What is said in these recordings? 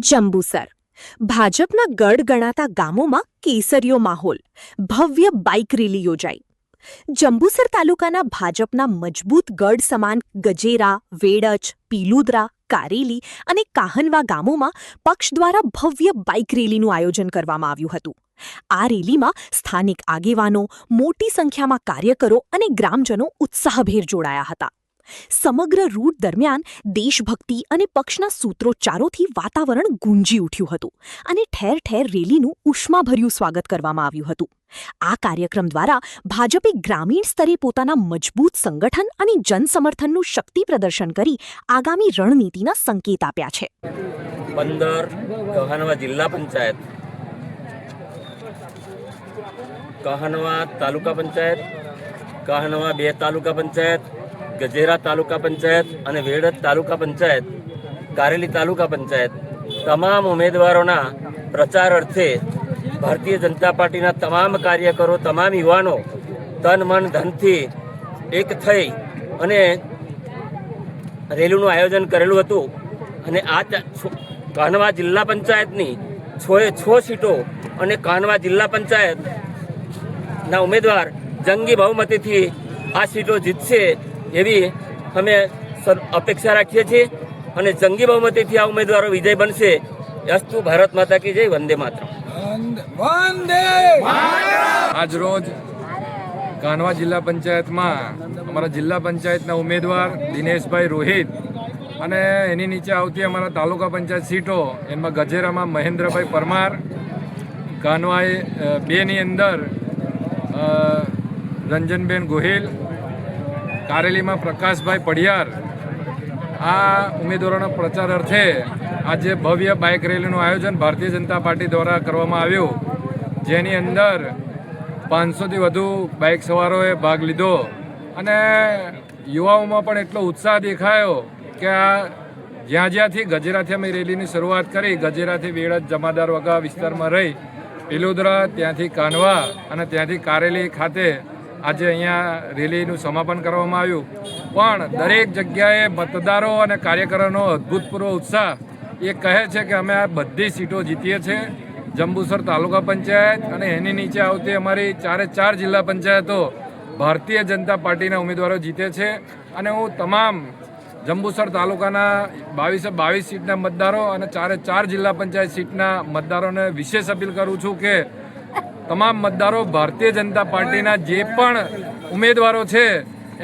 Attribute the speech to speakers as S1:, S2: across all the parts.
S1: જંબુસર ભાજપના ગઢ ગણાતા ગામોમાં કેસરીયો માહોલ, ભવ્ય બાઇક રેલી યોજાઈ. જંબુસર તાલુકાના ભાજપના મજબૂત ગઢ સમાન ગજેરા, વેડજ, પીલુદરા, કારેલી અને કાહનવા ગામોમાં પક્ષ દ્વારા ભવ્ય બાઇક રેલીનું આયોજન કરવામાં આવ્યું હતું. આ રેલીમાં સ્થાનિક આગેવાનો, મોટી સંખ્યામાં કાર્યકરો અને ગ્રામજનો ઉત્સાહભેર જોડાયા હતા. સમગ્ર રૂટ દરમિયાન દેશભક્તિ અને પક્ષના સૂત્રોચ્ચારોથી વાતાવરણ ગુંજી ઉઠ્યું હતું અને ઠેર ઠેર રેલીનું ઉષ્માભર્યું સ્વાગત કરવામાં આવ્યું હતું. આ કાર્યક્રમ દ્વારા ભાજપે ગ્રામીણ સ્તરે પોતાના મજબૂત સંગઠન અને જનસમર્થનનું શક્તિ પ્રદર્શન કરી આગામી રણનીતિના સંકેત આપ્યા છે.
S2: 15 કહાનવા જિલ્લા પંચાયત, કહાનવા તાલુકા પંચાયત, કહાનવા 2 તાલુકા પંચાયત, ગજેરા તાલુકા પંચાયત અને વેડજ તાલુકા પંચાયત, કારેલી તાલુકા પંચાયત તમામ ઉમેદવારોના પ્રચાર અર્થે ભારતીય જનતા પાર્ટીના તમામ કાર્યકરો, તમામ યુવાનો તન મન ધનથી એક થઈ અને રેલીનું આયોજન કરેલું હતું. અને આ કાહનવા જિલ્લા પંચાયતની 6 સીટો અને કાહનવા જિલ્લા પંચાયતના ઉમેદવાર જંગી બહુમતીથી આ સીટો જીતશે એવી અમે અપેક્ષા રાખીએ છીએ અને જંગી બહુમતીથી આ ઉમેદવારો વિજય બનશે. અસ્તુ ભારત માતા કી જય, વંદે માતરમ.
S3: આજ રોજ કાહનવા જિલ્લા પંચાયતમાં અમારા જિલ્લા પંચાયતના ઉમેદવાર દિનેશભાઈ રોહિત અને એની નીચે આવતી અમારા તાલુકા પંચાયત સીટો, એમાં ગજેરામાં મહેન્દ્રભાઈ પરમાર, કાહનવા 2ની અંદર રંજનબેન ગોહિલ, કારેલીમાં પ્રકાશભાઈ પડિયાર, આ ઉમેદવારોના પ્રચાર અર્થે આજે ભવ્ય બાઇક રેલીનું આયોજન ભારતીય જનતા પાર્ટી દ્વારા કરવામાં આવ્યું, જેની અંદર 500થી વધુ બાઇક સવારોએ ભાગ લીધો અને યુવાઓમાં પણ એટલો ઉત્સાહ દેખાયો કે આ જ્યાંથી ગજેરાથી અમે રેલીની શરૂઆત કરી, ગજેરાથી વેડજ જમાદાર વગા વિસ્તારમાં રહી, પીલુદરા, ત્યાંથી કાહનવા અને ત્યાંથી કારેલી ખાતે આજે અહીંયા રેલીનું સમાપન કરવામાં આવ્યું. પણ દરેક જગ્યાએ મતદારો અને કાર્યકરોનો અભૂતપૂર્વ ઉત્સાહ એ કહે છે કે અમે આ બધી સીટો જીતીએ છીએ. જંબુસર તાલુકા પંચાયત અને એની નીચે આવતી અમારી 4 જિલ્લા પંચાયતો ભારતીય જનતા પાર્ટીના ઉમેદવારો જીતે છે. અને હું તમામ જંબુસર તાલુકાના 22 સીટના મતદારો અને 4 જિલ્લા પંચાયત સીટના મતદારોને વિશેષ અપીલ કરું છું કે તમામ મતદારો ભારતીય જનતા પાર્ટીના જે પણ ઉમેદવારો છે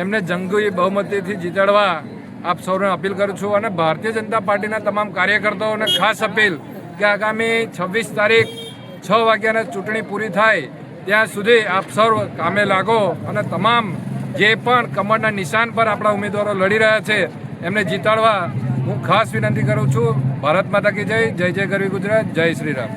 S3: એમને જંગી બહુમતીથી જીતાડવા આપ સૌને અપીલ કરું છું. અને ભારતીય જનતા પાર્ટીના તમામ કાર્યકર્તાઓને ખાસ અપીલ કે આગામી 26 તારીખ 6 વાગ્યાના ચૂંટણી પૂરી થાય ત્યાં સુધી આપ સૌ કામે લાગો અને તમામ જે પણ કમળના નિશાન પર આપણા ઉમેદવારો લડી રહ્યા છે એમને જીતાડવા હું ખાસ વિનંતી કરું છું. ભારત માતા કી જય. જય જય ગરવી ગુજરાત. જય શ્રી રામ.